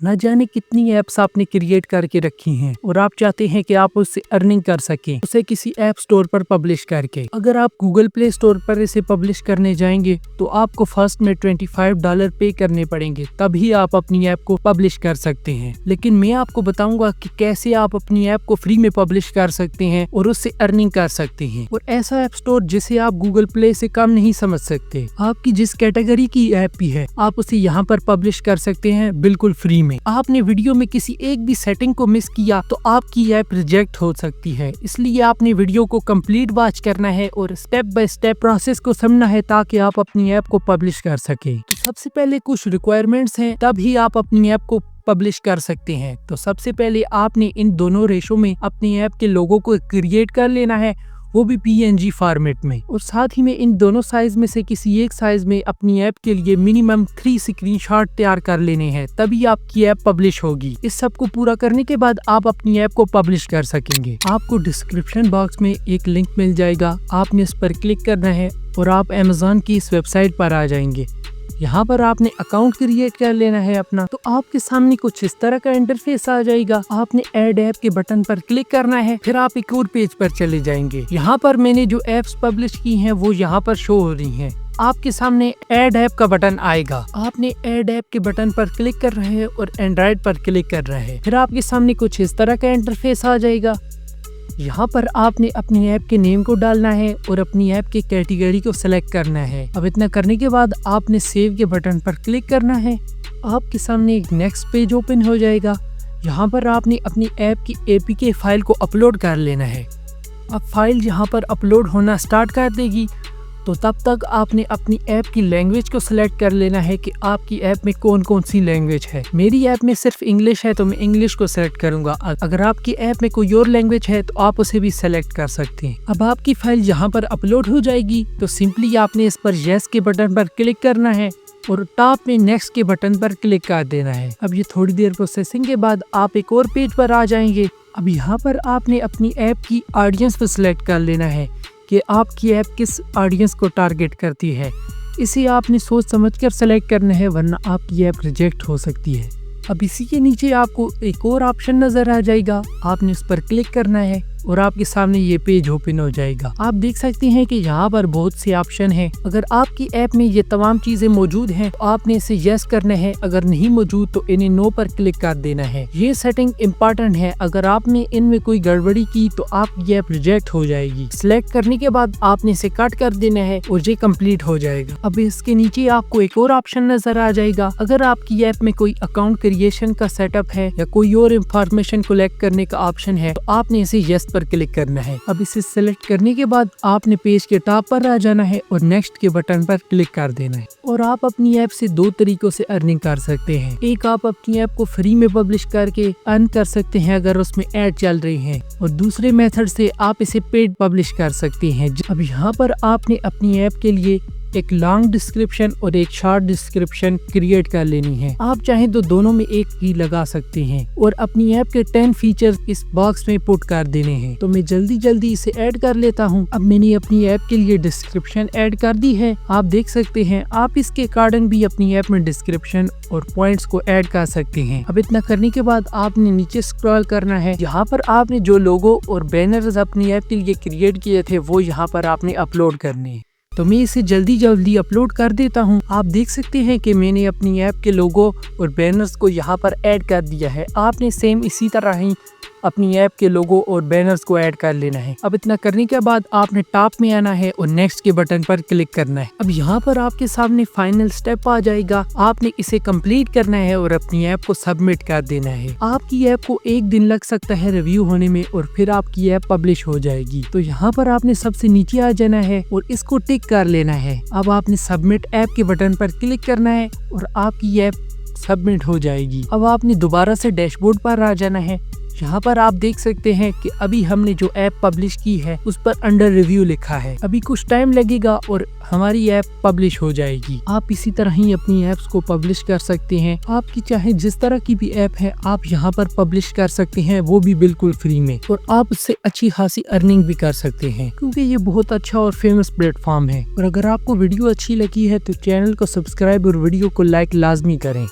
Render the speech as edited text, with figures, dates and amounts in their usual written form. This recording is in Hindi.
न जाने कितनी ऐप्स आपने क्रिएट करके रखी हैं और आप चाहते हैं कि आप उससे अर्निंग कर सकें, उसे किसी ऐप स्टोर पर पब्लिश करके। अगर आप गूगल प्ले स्टोर पर इसे पब्लिश करने जाएंगे तो आपको फर्स्ट में $25 पे करने पड़ेंगे, तभी आप अपनी ऐप को पब्लिश कर सकते हैं। लेकिन मैं आपको बताऊंगा कि कैसे आप अपनी ऐप को फ्री में पब्लिश कर सकते हैं और उससे अर्निंग कर सकते हैं, और ऐसा ऐप स्टोर जिसे आप गूगल प्ले से कम नहीं समझ सकते। आपकी जिस कैटेगरी की ऐप भी है आप उसे यहाँ पर पब्लिश कर सकते हैं बिल्कुल फ्री में। आपने वीडियो में किसी एक भी सेटिंग को मिस किया तो आपकी ऐप रिजेक्ट हो सकती है, इसलिए आपने वीडियो को कंप्लीट वॉच करना है और स्टेप बाय स्टेप प्रोसेस को समझना है ताकि आप अपनी ऐप को पब्लिश कर सके। तो सबसे पहले कुछ रिक्वायरमेंट्स हैं, तभी आप अपनी ऐप को पब्लिश कर सकते हैं। तो सबसे पहले आपने इन दोनों रेशो में अपनी ऐप के लोगो को क्रिएट कर लेना है, वो भी PNG फॉर्मेट में, और साथ ही में इन दोनों साइज में से किसी एक साइज में अपनी ऐप के लिए मिनिमम 3 स्क्रीनशॉट तैयार कर लेने हैं, तभी आपकी ऐप पब्लिश होगी। इस सब को पूरा करने के बाद आप अपनी ऐप को पब्लिश कर सकेंगे। आपको डिस्क्रिप्शन बॉक्स में एक लिंक मिल जाएगा, आपने इस पर क्लिक करना है और आप Amazon की इस वेबसाइट पर आ जाएंगे। यहाँ पर आपने अकाउंट क्रिएट कर लेना है अपना। तो आपके सामने कुछ इस तरह का इंटरफेस आ जाएगा। आपने ऐड ऐप के बटन पर क्लिक करना है, फिर आप एक और पेज पर चले जाएंगे। यहाँ पर मैंने जो एप्स पब्लिश की हैं वो यहाँ पर शो हो रही हैं। आपके सामने ऐड ऐप का बटन आएगा, आपने ऐड ऐप के बटन पर क्लिक कर रहे हैं और एंड्रॉइड पर क्लिक कर रहे हैं। फिर आपके सामने कुछ इस तरह का इंटरफेस आ जाएगा। यहाँ पर आपने अपनी ऐप के नेम को डालना है और अपनी ऐप की कैटेगरी को सिलेक्ट करना है। अब इतना करने के बाद आपने सेव के बटन पर क्लिक करना है। आपके सामने एक नेक्स्ट पेज ओपन हो जाएगा। यहाँ पर आपने अपनी ऐप की APK फाइल को अपलोड कर लेना है। अब फाइल यहाँ पर अपलोड होना स्टार्ट कर देगी, तो तब तक आपने अपनी ऐप की लैंग्वेज को सिलेक्ट कर लेना है कि आपकी ऐप में कौन कौन सी लैंग्वेज है। मेरी ऐप में सिर्फ इंग्लिश है तो मैं इंग्लिश को सिलेक्ट करूंगा। अगर आपकी ऐप में कोई और लैंग्वेज है तो आप उसे भी सिलेक्ट कर सकते हैं। अब आपकी फाइल यहाँ पर अपलोड हो जाएगी, तो सिंपली आपने इस पर यस के बटन पर क्लिक करना है और टॉप में नेक्स्ट के बटन पर क्लिक कर देना है। अब ये थोड़ी देर प्रोसेसिंग के बाद आप एक और पेज पर आ जाएंगे। अब यहाँ पर आपने अपनी ऐप की ऑडियंस को सिलेक्ट कर लेना है कि आपकी ऐप किस ऑडियंस को टारगेट करती है। इसे आपने सोच समझकर सेलेक्ट करना है, वरना आपकी ऐप रिजेक्ट हो सकती है। अब इसी के नीचे आपको एक और ऑप्शन नजर आ जाएगा, आपने उस पर क्लिक करना है और आपके सामने ये पेज ओपन हो जाएगा। आप देख सकते हैं कि यहाँ पर बहुत से ऑप्शन हैं। अगर आपकी ऐप में ये तमाम चीजें मौजूद हैं तो आपने इसे यस करना है, अगर नहीं मौजूद तो इन्हें नो पर क्लिक कर देना है। ये सेटिंग इम्पोर्टेंट है, अगर आपने इनमें कोई गड़बड़ी की तो आपकी ऐप रिजेक्ट हो जाएगी। सिलेक्ट करने के बाद आपने इसे कट कर देना है और ये कंप्लीट हो जाएगा। अब इसके नीचे आपको एक और ऑप्शन नजर आ जाएगा। अगर आपकी ऐप में कोई अकाउंट क्रिएशन का सेटअप है या कोई और इन्फॉर्मेशन कलेक्ट करने का ऑप्शन है तो आपने इसे यस पर क्लिक करना है। अब इसे सेलेक्ट करने के बाद आपने पेज के टॉप पर आ जाना है और नेक्स्ट के बटन पर क्लिक कर देना है। और आप अपनी ऐप से 2 तरीकों से अर्निंग कर सकते हैं। एक, आप अपनी ऐप को फ्री में पब्लिश करके अर्न कर सकते हैं अगर उसमें ऐड चल रही हैं, और दूसरे मेथड से आप इसे पेड पब्लिश कर सकते हैं। अब यहाँ पर आपने अपनी ऐप के लिए एक लॉन्ग डिस्क्रिप्शन और एक शॉर्ट डिस्क्रिप्शन क्रिएट कर लेनी है। आप चाहें तो दोनों में एक ही लगा सकते हैं और अपनी ऐप के 10 फीचर्स इस बॉक्स में पुट कर देने हैं। तो मैं जल्दी इसे ऐड कर लेता हूं। अब मैंने अपनी ऐप के लिए डिस्क्रिप्शन ऐड कर दी है। आप देख सकते हैं आप इसके अकॉर्डिंग भी अपनी ऐप में डिस्क्रिप्शन और पॉइंट्स को ऐड कर सकते हैं। अब इतना करने के बाद आपने नीचे स्क्रॉल करना है। यहाँ पर आपने जो लोगो और बैनर्स अपनी ऐप के लिए क्रिएट किए थे वो यहाँ पर आपने अपलोड करने हैं। तो मैं इसे जल्दी अपलोड कर देता हूं। आप देख सकते हैं कि मैंने अपनी ऐप के लोगो और बैनर्स को यहाँ पर ऐड कर दिया है। आपने सेम इसी तरह ही अपनी ऐप के लोगो और बैनर्स को ऐड कर लेना है। अब इतना करने के बाद आपने टॉप में आना है और नेक्स्ट के बटन पर क्लिक करना है। अब यहाँ पर आपके सामने फाइनल स्टेप आ जाएगा। आपने इसे कंप्लीट करना है और अपनी ऐप को सबमिट कर देना है। आपकी ऐप को 1 दिन लग सकता है रिव्यू होने में और फिर आपकी ऐप पब्लिश हो जाएगी। तो यहाँ पर आपने सबसे नीचे आ जाना है और इसको टिक कर लेना है। अब आपने सबमिट ऐप के बटन पर क्लिक करना है और आपकी ऐप सबमिट हो जाएगी। अब आपने दोबारा से डैशबोर्ड पर आ जाना है। यहाँ पर आप देख सकते हैं कि अभी हमने जो ऐप पब्लिश की है उस पर अंडर रिव्यू लिखा है। अभी कुछ टाइम लगेगा और हमारी ऐप पब्लिश हो जाएगी। आप इसी तरह ही अपनी ऐप्स को पब्लिश कर सकते हैं। आपकी चाहे जिस तरह की भी ऐप है आप यहाँ पर पब्लिश कर सकते हैं, वो भी बिल्कुल फ्री में, और आप उससे अच्छी खासी अर्निंग भी कर सकते हैं क्योंकि ये बहुत अच्छा और फेमस प्लेटफॉर्म है। और अगर आपको वीडियो अच्छी लगी है तो चैनल को सब्सक्राइब और वीडियो को लाइक लाजमी करें।